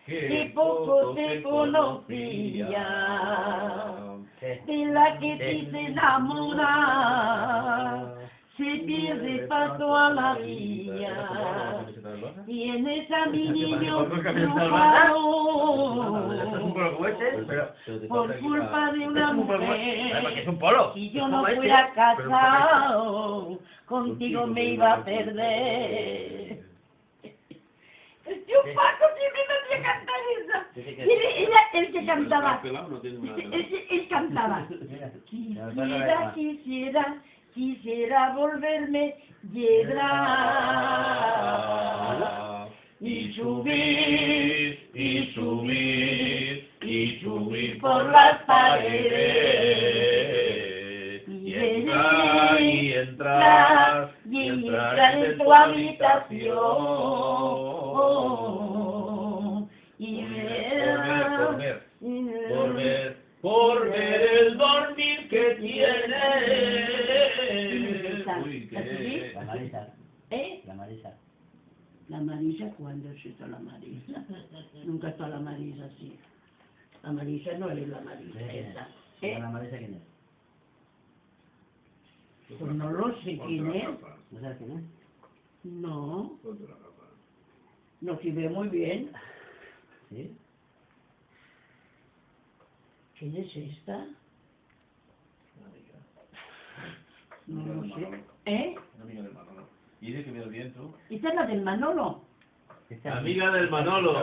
y poco te conocía, de la que te enamora, se pierde para toda la vida. Tienes a mi niño frustrado por culpa de una mujer. Si yo no fuera casado, contigo me iba a perder. El tío Paco siempre me hacía cantar esa. Era el que cantaba. Él cantaba. Quisiera volverme hiedra. Y subir por las paredes. Y entrar en tu habitación. Y por ver el dormir que tienes. La Marisa. ¿Eh? La Marisa. La Marisa, ¿cuándo se hizo la Marisa? Nunca está la Marisa así. La Marisa no es la Marisa esa. ¿La Marisa quién es? Pues no lo sé quién es. ¿No sabes quién es? No. No se ve muy bien. ¿Sí? ¿Quién es esta? No lo sé. ¿Eh? Amiga del Manolo. Y dice que me bien tú. ¿Esta es la del Manolo? Amiga del Manolo.